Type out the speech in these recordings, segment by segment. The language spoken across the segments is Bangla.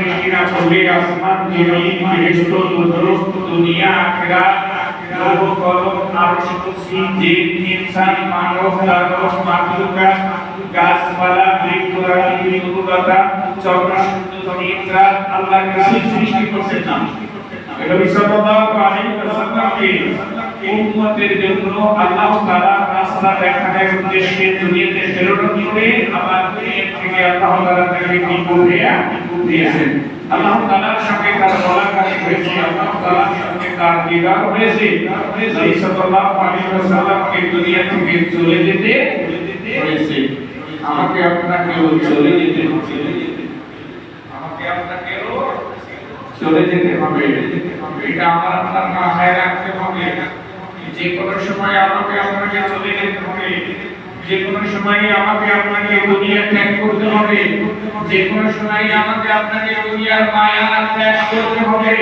সৃষ্টি না করলে আসমান জমিন ফেরেশতা নজরুল দুনিয়া আখিরাত লৌহ কলম আরশ কুরসি জিন ইনসান মানব দানব মাখলুকাত গাছপালা বৃক্ষরাজি নবুলতা চন্দ্র সূর্য নিদ্রা আল্লাহ কিছু সৃষ্টি করতেন না। নবী সাল্লাল্লাহু আলাইহি ওয়াসাল্লামকে উম্মতের জন্য আল্লাহ তাআলা রাস্তা দেখানোর উদ্দেশ্যে দুনিয়াতে প্রেরণ করে আবার দুনিয়া থেকে আল্লাহ তাআলা তাকে কি দিয়েছেন। আল্লাহ তাআলার সঙ্গে তার মোলাকাত হয়েছে, আল্লাহ তাআলার সঙ্গে তার দিদার হয়েছে। নবী সাল্লাল্লাহু আলাইহি ওয়াসাল্লামকে দুনিয়া থেকে চলে যেতে হয়েছে। আমাকে আপনাকেও চলে যেতে হবে, আমাকে আপনাকেও চলে যেতে হবে। এটা আমার আপনার মাথায় রাখতে হবে। যে কোনো সময় আমাকে আপনাকে চলে যেতে হবে, যে কোনো সময় আমাকে আপনাকে দুনিয়া ত্যাগ করতে হবে, যে কোনো সময় আমাকে আপনাকে দুনিয়ার মায়া ত্যাগ করতে হবে,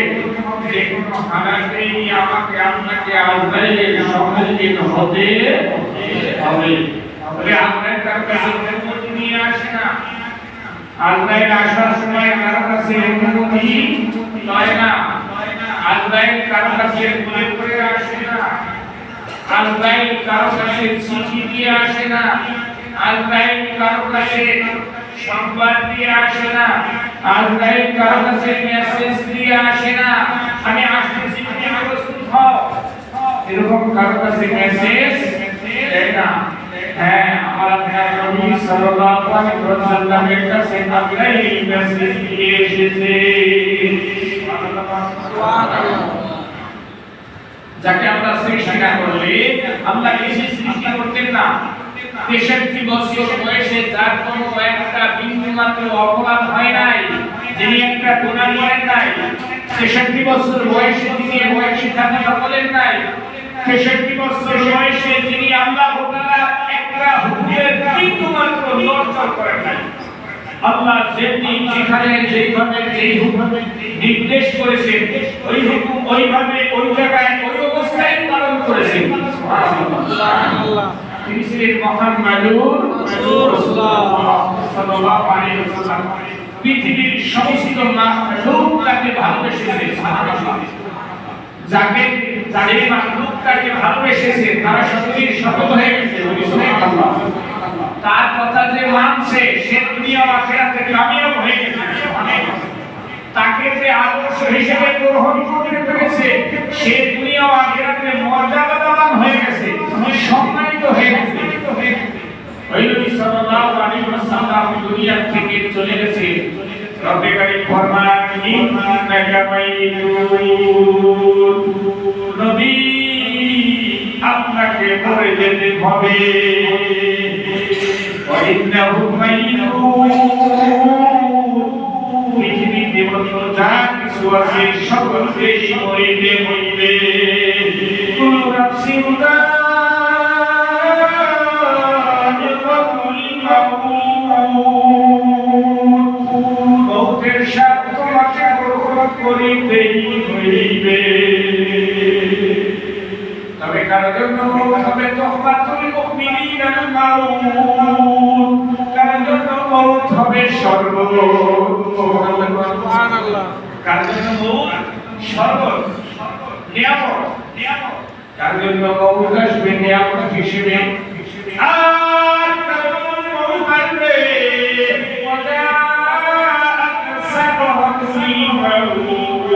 যে কোনো হালাতেই আমাকে আপনাকে আজরাইলের সম্মুখীন হতে হবে। তবে আজরাইল তার কাছে অনুমতি নিয়ে আসে না। আজরাইল আসার সময় কারো কাছে অনুমতি লয় না। আজরাইল কারো কাছে বলে করে আসে না। আজরাইল কারো কাছে চিঠি দিয়ে আসে না। আজরাইল কারো কাছে সংবাদ দিয়ে আসে না। আজরাইল কারো কাছে মেসেজ দিয়ে আসে না, আমি আসতেছি তুমি প্রস্তুত হও, এরকম কারো কাছে মেসেজ দেয় না। হ্যাঁ, আমার আপনার নবী সাল্লাল্লাহু আলাইহি ওয়াসাল্লামের কাছে আজরাইল মেসেজ দিয়ে এসেছে। সুবহানাল্লাহ। যাকে আমরা সৃষ্টি না করলে আল্লাহ এসে সৃষ্টি করতেন না। 63 বছর বয়সে যার কোনো একটা বিন্দু মাত্র অপরাধ হয় নাই, যিনি একটা গুনাহ করেন নাই, 63 বছর বয়সে যিনি বয়সী কথা বলেন নাই, 63 বছর বয়সে যিনি আল্লাহ তাআলা একটা হুকুমের বিন্দু মাত্র লঙ্ঘন করেন নাই। আল্লাহ যেমনি যেখানে যেইভাবে যেই হুকুমে নির্দেশ করেছেন ওই হুকুম ওইভাবে ওই জায়গায় ওই অবস্থায় পালন করেছেন। সুবহানাল্লাহ। তিনি ছিলেন মুহাম্মাদুর রাসূলুল্লাহ সাল্লাল্লাহু আলাইহি ওয়াসাল্লাম। পৃথিবীর সমস্ত মাখলুক তাকে ভালোবেসেছে। সুবহানাল্লাহ। যাকে যে মাখলুক তাকে ভালোবেসেছে তারা সকলেই সফল হয়ে গেছে। সুবহানাল্লাহ। তার কথা যে মানছে সে দুনিয়া ও আখিরাতে কামিয়াব হয়ে গেছে। তাকে যে আদর্শ হিসেবে গ্রহণ করতে পেরেছে সে দুনিয়া ও আখিরাতে মর্যাদাবান হয়ে গেছে, সম্মানিত হয়ে গেছে। ওই নবী সাল্লাল্লাহু আলাইহি ওয়াসাল্লাম দুনিয়া থেকে চলে গেছে। রব্বে কারীম ফরমান ইন্নাকা মাইয়ুন, নবী আপনাকে মরে যেতে হবে। وإنهم ميتون, পৃথিবীতে যা কিছু আছে সকলকেই মরিতে হইবে। কুল্লু নাফসিন যায়িকাতুল মাউত, মওতের স্বাদ তোমাকে গ্রহণ করিতেই হইবে। তবে কারো জন্য মওত হবে তুহফাতুল মুমিনিনাল মাউত, কারো জন্য মওত হবে শরবত। সুবহানাল্লাহ। কারো জন্য মওত শরবত, নিয়ামত। কারো জন্য মওত আসবে নিয়ামত হিসেবে, আর কারো জন্য মওত আসবে সাকরাতুল মাউত,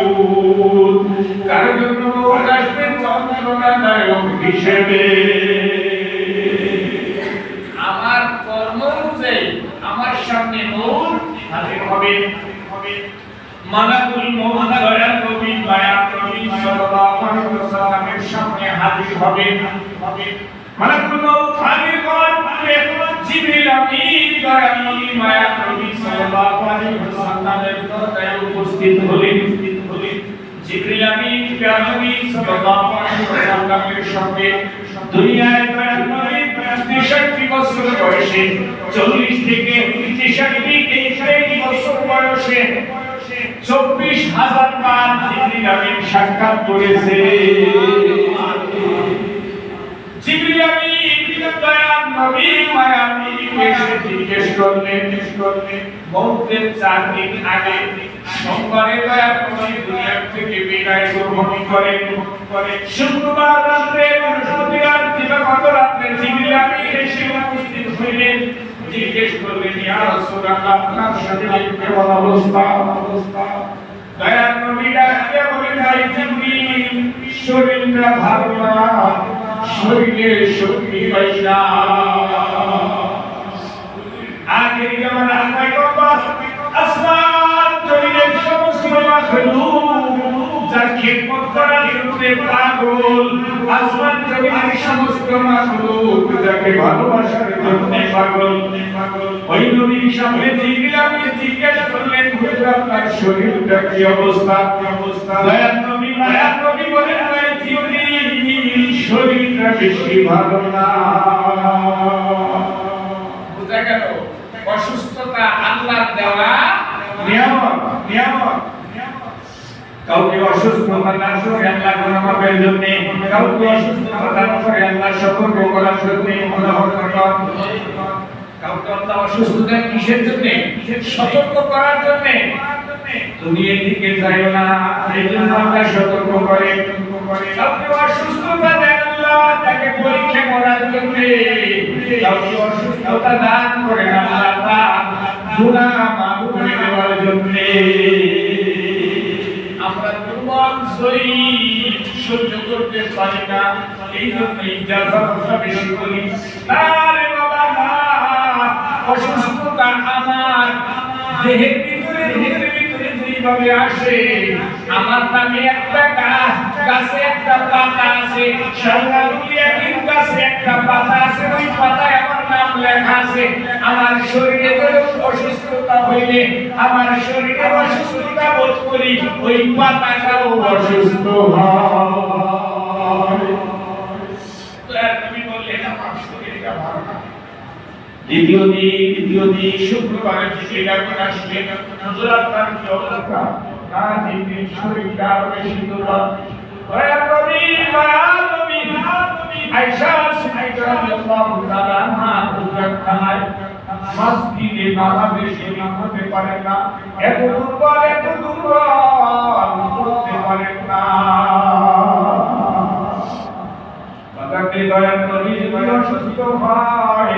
কারো জন্য মওত আসবে যন্ত্রণাদায়ক হিসেবে। আমার কর্ম অনুযায়ী আমার সামনে মওত হাজির হবে। মালাকুল মওত দয়াল নবী মায়ার নবী সাল্লাল্লাহু আলাইহি ওয়াসাল্লামের সামনে হাজির হবে। মালাকুল মওত হাজির হওয়ার পরে জিবরিল আমিন দয়াল নবী মায়ার নবী সাল্লাল্লাহু আলাইহি ওয়াসাল্লামের দরজায় উপস্থিত হলেন। জিবরিল আমিন প্যারা নবী সাল্লাল্লাহু আলাইহি ওয়াসাল্লামের সঙ্গে দুনিয়ায় দয়াল নবী 63 বছর বয়সে 40 থেকে 63 বছর বয়সে 24,000 বার জিবরিল আমিন সাক্ষাৎ করেছে। জিবরিল আমিন দয়ার নবী মায়ার নবীকে এসে জিজ্ঞেস করলেন মৌতের 4 দিন আগে সোমবারে দয়ার নবী দুনিয়া থেকে বিদায় গ্রহণ করেন শুক্রবার রাত্রে বৃহস্পতিবার দিবাগত রাত্রে জিবরিল আমিন এসে উপস্থিত হইলেন জিজ্ঞেস করলেন ইয়া রাসূলুল্লাহ আপনার শরীরের কেমন অবস্থা দয়ার নবী ডাকিয়া বলেন ভাই জিবরিল শরীরটা ভালো না শরীরে শক্তি পাই না আখেরি জামানার পয়গম্বর আসমান জমিনের সমস্ত মাখলুক যার খিদমত করার জন্য পাগল আসমান জমিনের সমস্ত মাখলুক যাকে ভালোবাসার জন্য পাগল ওই নবীর সামনে জিবরিল আমিন জিজ্ঞাসা করলেন হুজুর আপনার শরীরটা কি অবস্থা দয়ার নবী মায়ার নবী বলেন ভাই জিবরিল শরীরটা বেশি ভালো না বুঝা গেল অসুস্থতা আল্লাহর দেওয়া নিয়ামত কাউকে অসুস্থতা দান করে আল্লাহ গুনাহ মাফের জন্য কাউকে অসুস্থতা দান করে আল্লাহ সতর্ক করার জন্য কাউকে আল্লাহ অসুস্থতা কিসের জন্য সতর্ক করার জন্য তুমি এদিকে যাইও না এই জন্য আল্লাহ সতর্ক করে কাউকে অসুস্থতা দেন আল্লাহ তাকে পরীক্ষা করার জন্য কাউকে অসুস্থতা দান করে আল্লাহ তার গুনাহ মাফ করে দেওয়ার জন্য আমরা দুর্বল শরীর সহ্য করতে পারি না এই জন্য ইজাজত বেশি করি আরে বাবা না অসুস্থতা আমার দেহের ভিতরে যেভাবে আসে আমার নামে একটা গাছে একটা পাতা আছে শাহজালাল গাছে একটা পাতা আছে ওই পাতায় আমার নাম লেখা আছে আমার শরীরে অসুস্থতা হইলে আমার শরীরে অসুস্থতা বোধ করি ওই পাতাটাও অসুস্থ হয় তো নবী বললেন আমার শরীরটা ভালো না দ্বিতীয় দিন শুক্রবারে জিবরিল আমিন আসলেন হুজুর আপনার কি অবস্থা না জিবরিল শরীরটা আরো বেশি দুর্বল দয়ার নবী মায়ার নবী আয়েশা সিদ্দিকা রাদিয়াল্লাহু তাআলা আনহা হুজুর খানায় মসজিদে নামাজে শরীক হতে পারেন না এত দুর্বল করতে পারেন না বাজারে দয়ার নবী যদি অসুস্থ হয়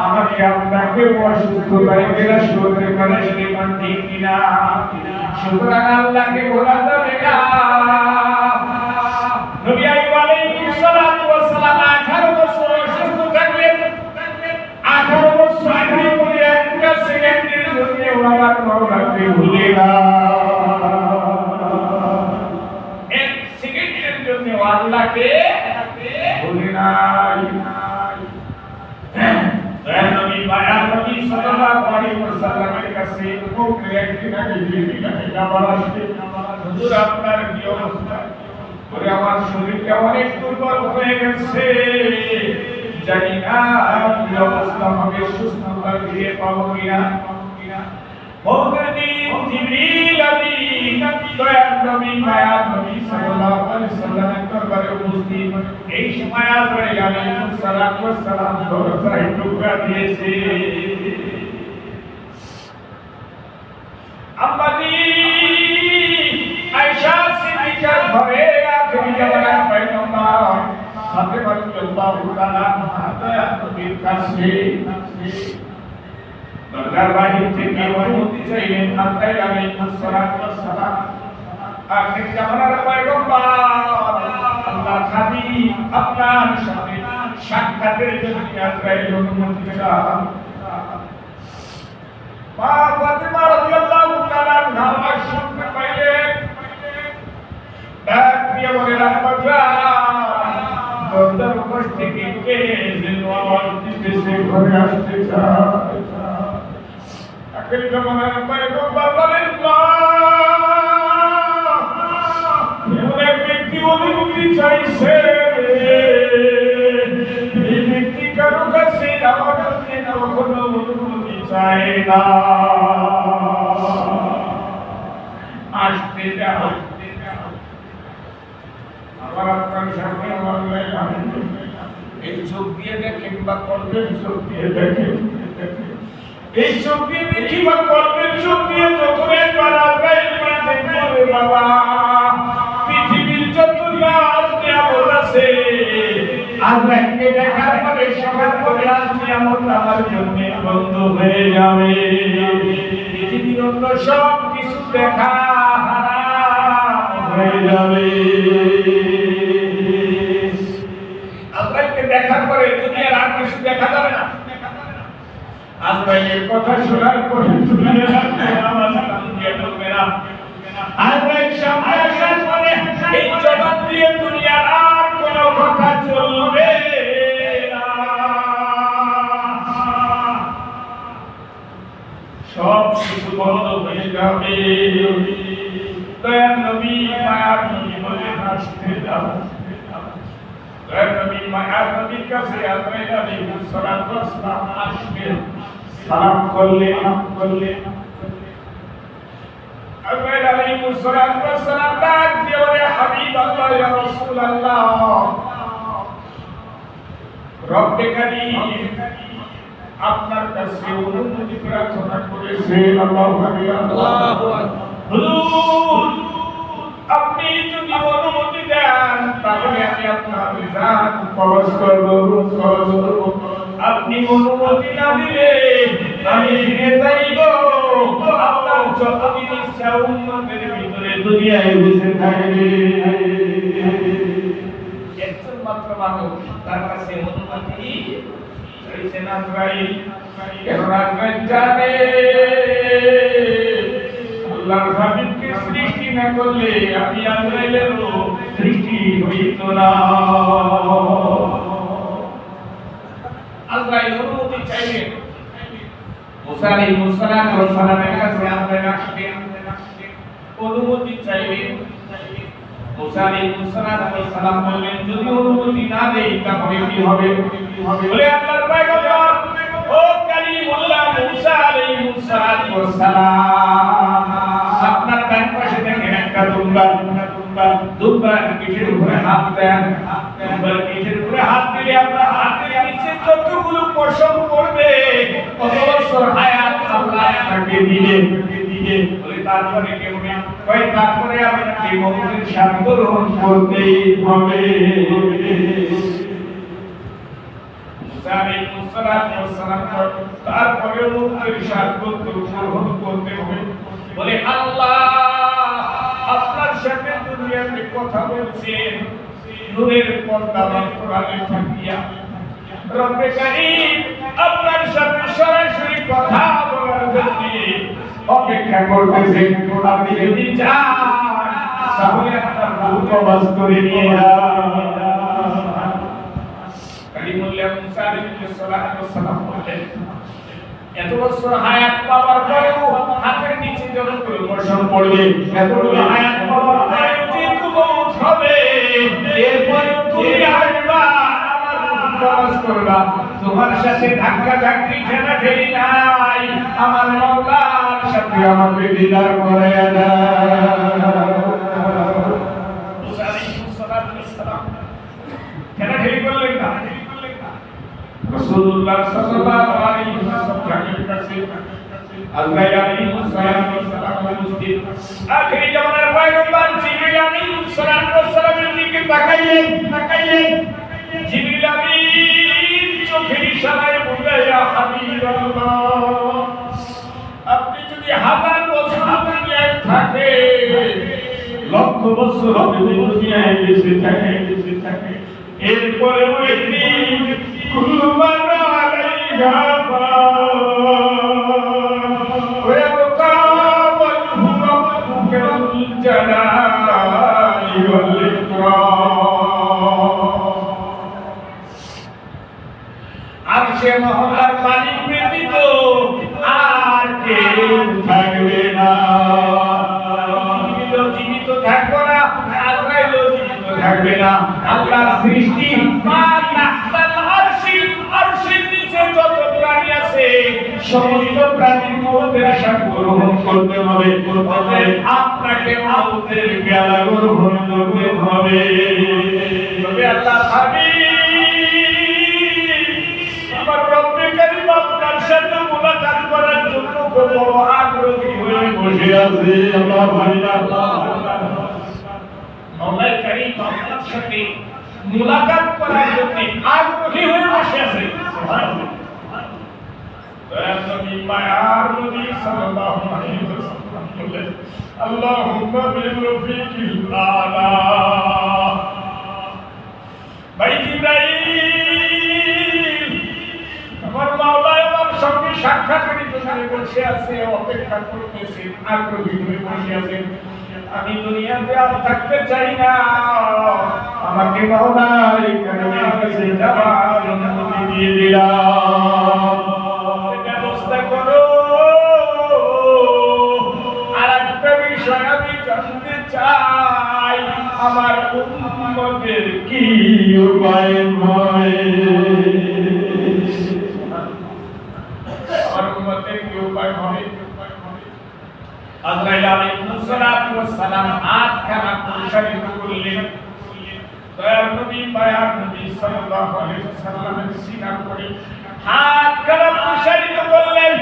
আমাকে আপনাকে অসুস্থ করে বিরাজ করতে পারে সেটা ঠিক কিনা সুতরাং আল্লাহকে বলা যাবে না নবী আইয়ুব আলাইহিস সালাতু ওয়াস সালাম 18 বছর অসুস্থ থাকলেন 18 বছর আগে বলে একটা সেকেন্ডের জন্য আমার মাওলাকে ভুলে না এক সেকেন্ডের জন্য আল্লাহকে ভুলে নাই নবী মায়ার নবী সাল্লাল্লাহু আলাইহি ওয়াসাল্লামের কাছে মুখে একদিন আগে জিবরিল আবার আসে হুজুর আপনার কি অবস্থা বলে আমার শরীরটা অনেক দুর্বল হয়ে গেছে জানি না কি অবস্থা হবে সুস্থতা ফিরে পাবো কিনা মওতের দিন জিবরিল আমিন দয়ার নবী মায়ার নবী সাল্লাল্লাহু আলাইহি ওয়াসাল্লামের দরবারে উপস্থিত এই সময় আজরাইল আলাইহিস সালাতু ওয়াস সালাম দরজায় টোকা দিয়েছে আম্মাজি আয়েশা সিদ্দিকার ঘরে আখেরি জামানার পয়গম্বর ফাতেমা রাদিয়াল্লাহু তাআলা দয়ার নবীর কাছে দরজার বাহির থেকে অনুমতি চাইলেন আজরাইল আলাইহিস সালাতু ওয়াস সালাম আখেরি জামানার পয়গম্বর আল্লাহ হাবিব আপনার সাথে সাক্ষাতের জন্য আজরাইল অনুমতি চান মা ফাতেমা রাদিয়াল্লাহু তাআলা নামাজ শুনতে পাইলেন ডাক দিয়ে বলেন আব্বা দরজার উপর থেকে কে যেন আওয়াজ দিতেছে ঘরে আসতে চায় আখেরি জামানার পয়গম্বর বলেন এমন এক ব্যক্তি অনুমতি চাইছে এই ব্যক্তি কারো কাছে আমার জন্য কখনো অনুমতি চায় না আসতে যাও আবার আপনার সামনে এই চোখ দিয়ে দেখেন বা কর্মের চোখ দিয়ে দেখেন, এই চোখ দিয়ে দেখি বা কর্মের চোখ দিয়ে যখন একবার আজরাইল মাঝে পড়ে বাবা, পৃথিবীর যত নাজ নিয়ামত আছে আজরাইলকে দেখার পরে সমস্ত নাজ নিয়ামত আমার জন্য বন্ধ হয়ে যাবে। পৃথিবীর অন্য সব কিছু দেখা হারাম হয়ে যাবে। আজরাইলকে দেখার পরে দুনিয়ার আর কিছু দেখা যাবে না। আজরাইলের কথা শোনার পরে দুনিয়ার আমার সামনে ঢুকবে না। আজরাইল সামনে আসার পরে এই জবান দিয়ে দুনিয়ার আর কোনো কথা চলবে না। সব কিছু বন্ধ হয়ে যাবে। দয়ার নবী মায়ার নবী বলে হাসতে যাও। দয়ার নবী মায়ার নবীর কাছে আজরাইল আলাইহিস সালাম আসবেন, সালাম করলেন। আজরাইল আলাইহিস সালাম ডাক দিয়ে বলে, হাবিবাল্লাহ ইয়া রাসূলুল্লাহ, রব্বে কারীম আপনার কাছে অনুমতি প্রার্থনা করেছে। আল্লাহু আকবার। হুজুর আপনি যদি অনুমতি দেন তাহলে আমি আপনার জান কবজ করব। আপনি অনুমতি না দিলে আমি ফিরে যাইব। আপনার যতদিন ইচ্ছা উম্মতের ভিতরে দুনিয়ায় বেঁচে থাকবে। একজন মাত্র মানুষ তার কাছে অনুমতি চাইছেন আজরাইল। কেন আজরাইল জানে আল্লাহর হাবিবকে সৃষ্টি না করলে আমি আজরাইলের সৃষ্টি হইত না। আজরাইল অনুমতি চাইলেন। মুসা আলাইহিস সালামের কাছে আজরাইল আসলেন, অনুমতি চাইলেন। মুসা আলাইহিস সালাম বললেন, যদি অনুমতি না দেই তাহলে কি হবে? বলে আল্লাহর পয়গম্বর ও কালিমুল্লাহ মুসা আলাইহিস সালাম, আপনার ডান পাশে দেখেন একটা দুম্বার পিঠের উপরে হাত দেন। দুম্বার পিঠের উপরে হাত দিলে আপনার হাতের নিচে যতগুলো পশম পড়বে কত বছর হায়াত আল্লাহ আপনাকে দিলেন। বলে তারপরে কেমনে? কয় তারপরে আপনাকে মৌতের স্বাদ গ্রহণ করতেই হবে। তারপরে মৌতের স্বাদ গ্রহণ করতে হবে। বলে আল্লাহ আপনার সাথে দুনিয়াতে কথা বলছেন নূরের পর্দা অন্তরালে থাকিয়া। রব্বে কারীম আপনার সাথে সরাসরি কথা বলার জন্য অপেক্ষা করতেছেন। আপনি যদি চান তাহলে আপনার রূহ কবজ করে নিয়ে কালিমুল্লাহ মুসা আলাইহিস সালাম বলেন, এত বছর হায়াত পাওয়ার পরেও হাতের নিচে যখন কোনো পশম পড়বে, এতগুলো হায়াত পাওয়ার পরেও যেহেতু মওত হবে, এরপরে তুমি আসবা আমার কবজ করবা। তোমার সাথে ধাক্কা ধাক্কি ঠেলাঠেলি নাই, আমার মাওলার সাথে আমাকে দিদার করে মুসা আলাইহিস সালাম ঠেলাঠেলি করলেন না। রাসূলুল্লাহ সাল্লাল্লাহু আলাইহি ওয়াসাল্লামের কাছে আজরাইল আলাইহিস সালাম উপস্থিত। আখিরি জামানার পয়গম্বর জিবরিল আলাইহিস সালামের দিকে তাকাইলেন। জিবরিল আমিন চোখের ইশারায় বললেন, ইয়া হাবিবাল্লাহ আপনি যদি 1000 বছর দুনিয়ায় থাকে, লক্ষ বছর দুনিয়ায় বেঁচে থাকে, এরপরেও একদিন কুল্লু মান আলাইহা ওয়ায়াবকা ওয়াজহু রাব্বিকাল জালালি ওয়াল ইকরাম। আরশে মহল্লার মালিক ব্যতীত আর কেউ থাকবে না। জীবিত থাকবে না, আজরাইলও জীবিত থাকবে না। আল্লাহর সৃষ্টি আরশের নিচে যত প্রাণী আছে সমস্ত প্রাণীর মৌতের স্বাদ গ্রহণ করতে হবে। আপনাকে মৌতের পেয়ালা গ্রহণ করতে হবে। তবে আল্লাহর হাবিব আমার রব্বে কারীম আপনার সাথে মুলাকাত করার জন্য বড় আগ্রহী হয়ে বসে আছে। আল্লাহ মাওলা কারীম আপনার সাথে মুলাকাত করার জন্য আগ্রহী হয়ে বসে আছে। সুবহানাল্লাহ। নবী মায়ার নবী সাল্লাল্লাহু আলাইহি ওয়াসাল্লাম বলেন, আল্লাহুম্মা বিরফিকিল আলা। ভাই জিবরাইল, আমার মাওলা আমার সঙ্গে সাক্ষাতের জন্য বসে আছে, অপেক্ষা করতেছে, আগ্রহী হয়ে বসে আছে। আমি দুনিয়াতে আর থাকতে চাই না, আমাকে মাওলা এখানে কাছে যাওয়ার অনুমতি দিয়ে দিলাম। ব্যবস্থা করো। আর একটা বিষয় আমি জানতে চাই, আমার উম্মতের কি উপায় হয়? আমার উম্মতের কি উপায় হবে? আজরাইল আলাইহিস সালাতু ওয়াস সালাম হাতখানা প্রসারিত করলেন। দয়ার নবী মায়ার নবী সাল্লাল্লাহু আলাইহি ওয়াসাল্লামের সিনার উপরে হাতখানা প্রসারিত করলেন।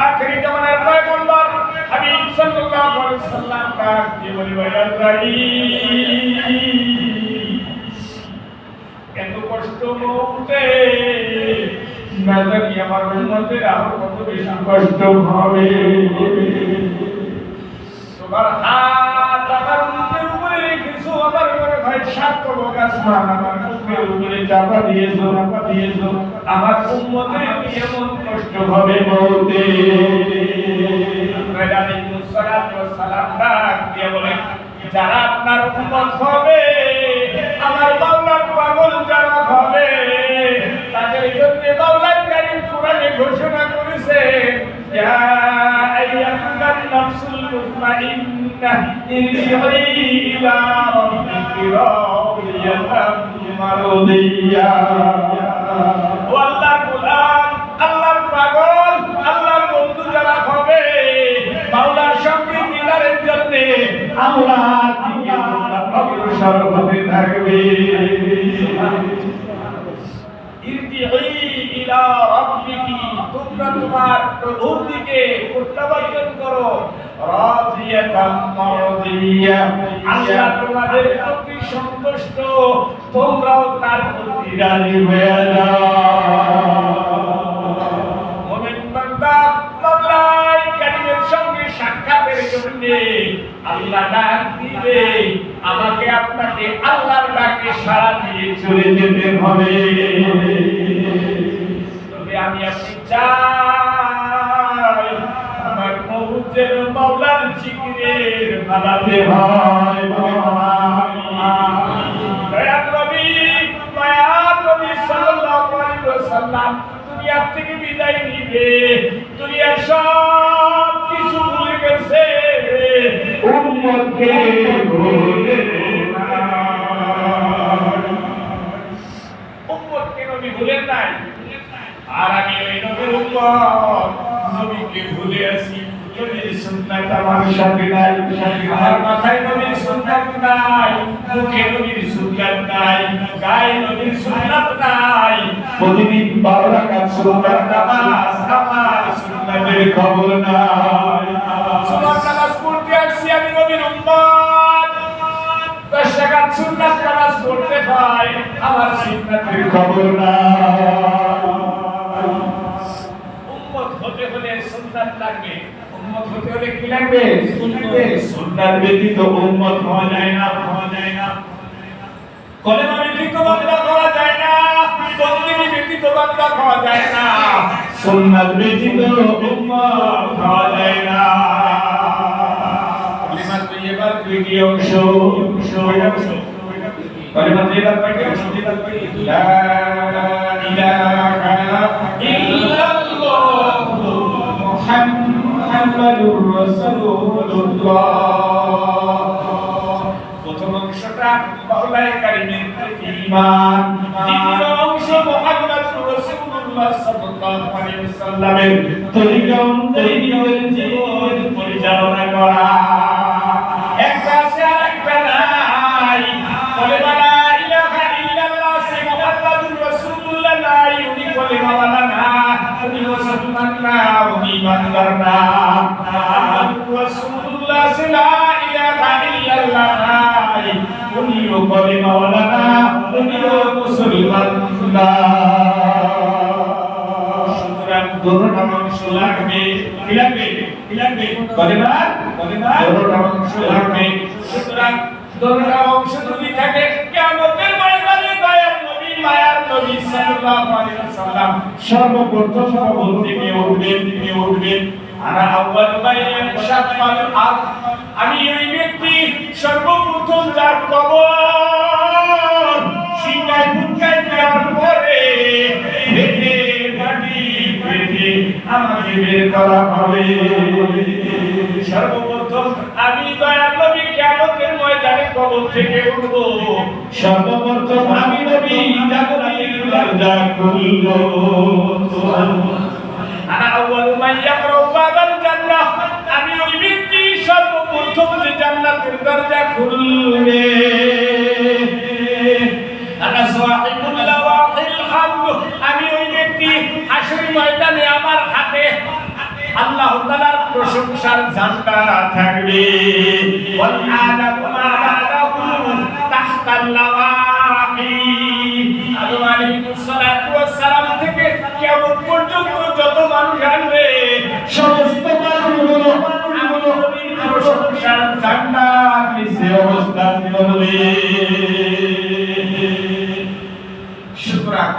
আখেরি জামানার পয়গম্বর হাবিব সাল্লাল্লাহু আলাইহি ওয়াসাল্লাম তার জীবনী বয়ান এত কষ্ট মৌতে না জানি আমার উম্মতের আরো কত বেশি কষ্ট হবে। তোমার হাত আমার মুখের উপরে রেখেছো, আমার মনে হয় 7 লোক আসমান আমার মুখের উপরে চাপা দিয়েছো। আমার উম্মতের এমন কষ্ট হবে মৌতে। আলাইহিস সালাতু ওয়াস সালাম ডাক দিয়ে বলেন, যারা আপনার উম্মত হবে, আমার মাওলার পাগল যারা হবে, তাদের জন্য মাওলা কারীম কোরআনে ঘোষণা করেছে, ইয়া আইয়ুহান নাফসুল মুতমাইন্নাহ ইরজিই ইলা রাব্বিকি রাদিয়াতাম মারদিয়া। ও আল্লাহর গোলাম, আল্লাহর পাগল, আল্লাহর বন্ধু যারা হবে, মাওলার সঙ্গে দিদারের জন্য আল্লাহর দিকে অগ্রসর হতে থাকবে। ইলা রাব্বিকি, তোমরা তোমার প্রভুর দিকে প্রত্যাবর্তন করো। রাদিয়াতাম মারদিয়া, আল্লাহ তোমাদের প্রতি সন্তুষ্ট, তোমরাও তার প্রতি রাজি হয়ে যাও। মুমিন বান্দা মাওলাই কারীমের সঙ্গে সাক্ষাতের জন্য আল্লাহ ডাক দিবে, আমাকে আপনাকে আল্লাহর ডাকে সাড়া দিয়ে চলে যেতে হবে। তবে আমি আপনি চাই আমার মৌজের মাওলার জিকিরের মালাতে হয়। দয়ার নবী মায়ার নবী সাল্লাল্লাহু আলাইহি ওয়াসাল্লাম দুনিয়া থেকে বিদায় নিবে, দুনিয়ার সব কিছু ভুলে গেছে, উম্মতকে ভুলে না। উম্মতকে নবী ভুলেন নাই, আর আমি ওই নবীর উম্মত, নবীকে ভুলে আছি। নবীর সুন্নাত আমার সাথে নাই, আমার মাথায় নবীর সুন্নাত নাই, মুখে নবীর সুন্নাত নাই, গায়ে নবীর সুন্নাত নাই। প্রতিদিন 12 রাকাত সুন্নাত নামাজ, আমার সুন্নাতের খবর নাই। সুন্নাত নামাজ পড়তে আসছি আমি নবীর উম্মত, 10 রাকাত সুন্নাত নামাজ পড়তে পাই, আমার সুন্নাতের খবর নাই। উম্মত হতে হলে সুন্নাত লাগবে। উম্মত হতে হলে কি লাগবে? সুন্নাত ব্যতীত উম্মত হওয়া যায় না। কলেমা ব্যতীত বান্দা হওয়া যায় না, বন্দেগী ব্যতীত বান্দা হওয়া যায় না, সুন্নাত ব্যতীত উম্মত হওয়া যায় না। কলেমা তৈয়্যিবার দুইটি অংশ। কলেমা তৈয়্যিবার কয়টি অংশ? লা ইলাহা ইল্লাল্লাহ মুহাম্মাদুর রাসূলুল্লাহ। প্রথম অংশটা মাওলাই কারীমের প্রতি ঈমান, দ্বিতীয় অংশ মুহাম্মাদুর রাসূলুল্লাহ সাল্লাল্লাহু আলাইহি ওয়াসাল্লামের তরিকা অনুযায়ী নিজের জীবন পরিচালনা করা। একটা আছে আর একটা নাই। কলেমা লা ইলাহা ইল্লাল্লাহ সে মুহাম্মাদুর রাসূলুল্লাহ নাই, উনি কলেমা আল্লাহর নাম রাসূলুল্লাহ লা ইলাহা ইল্লাল্লাহ উনিও বলে মাওলানা উনিও মুসলমান না সুতরাং দোনোটা অংশ লাগবে কি লাগবে কলেমার দোনোটা অংশ লাগবে সুতরাং দোনোটা অংশ যদি থাকে কিয়ামতের ময়দানে দয়ার নবী মায়ার নবী সাল্লাল্লাহু আলাইহি ওয়াসাল্লাম সর্বপ্রথম কবর থেকে উঠবেন আনা আউয়াল বাইয়ান শাক্কাল আরদ আমি ওই ব্যক্তি সর্বপ্রথম যার কবর সিনায় ফুটকায় দেওয়ার পরে আমাকে বের করা হবে সর্বপ্রথম আমি দয়ার নবী কিয়ামতের ময়দানে কবর থেকে উঠব সর্বপ্রথম আমি নবী জান্নাতের দরজা খুলব আনা আউয়ালু মান ইয়াকরাউ বাবাল জান্নাহ আমি ওই ব্যক্তি সর্বপ্রথম যে জান্নাতের দরজা খুলবে আনা সাহিবুল লাওয়াহিল হামদ আমি ওই ব্যক্তি হাশরের ময়দানে আমার হাতে আল্লাহ তাআলার প্রশংসার ঝান্ডা থাকবে ওয়াল আদাবু মা বাদাহু তাহতাল লাওয়াহি আদম আলাইহিস সালাতু ওয়াস সালাম থেকে কিয়ামত পর্যন্ত যত মানুষ আসবে সমস্ত মানুষগুলো নবীর প্রশংসার ঝান্ডা নিচে অবস্থান করবে সুতরাং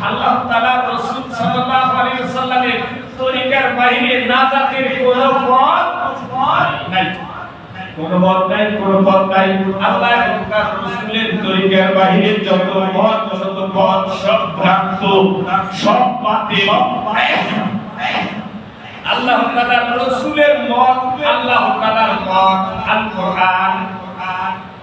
আল্লাহ তাআলা রাসূল সাল্লাল্লাহু আলাইহি ওয়াসাল্লামের তরিকার বাইরে নাজাতের কোনো পথ নাই কোনো পথ নাই আল্লাহ এবং তার রাসূলের তরিকার বাইরে যত পথ সব ভ্রান্ত সব বাতিল আল্লাহ তাআলার রাসূলের মত আল্লাহ তাআলার মত আল কোরআন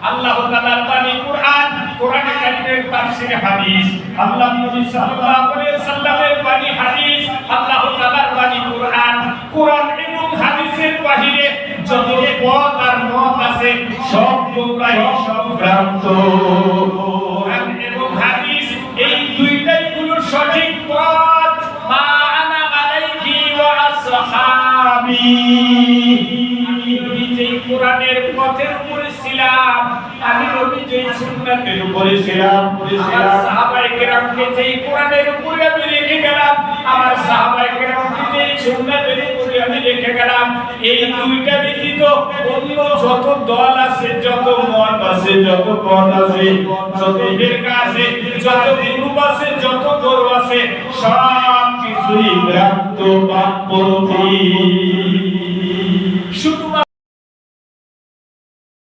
আল্লাহ তাআলার বাণী কোরআন কোরআনে কারীমের তাফসীর হাদিস আল্লাহ নবী সাল্লাল্লাহু আলাইহি ওয়াসাল্লামের বাণী হাদিস আল্লাহ তাআলার বাণী কোরআন কোরআন এবং হাদিসের বাহিরে যত পথ আর মত আছে সব গোমরাহি সব ভ্রান্ত কোরআন এবং হাদিস এই দুইটাই হলো সঠিক পথ মা আনা আলাইহি ওয়া আসহাবি আমি যেই কোরআনের পথের উপরে ছিলাম আমি নবী যেই সুন্নাতের উপরে ছিলাম আমার সাহাবায়ে কেরামকে যেই কোরআনের উপরে আমি রেখে গেলাম আমার সাহাবায়ে কেরামকে যেই সুন্নাতের উপরে আমি রেখে গেলাম এই দুইটা ব্যতীত অন্য যত দল আছে যত মত আছে যত পথ আছে যত ফিরকা আছে যত গ্রুপ আছে যত দল আছে সব কিছুই ভ্রান্ত বাকপন্থী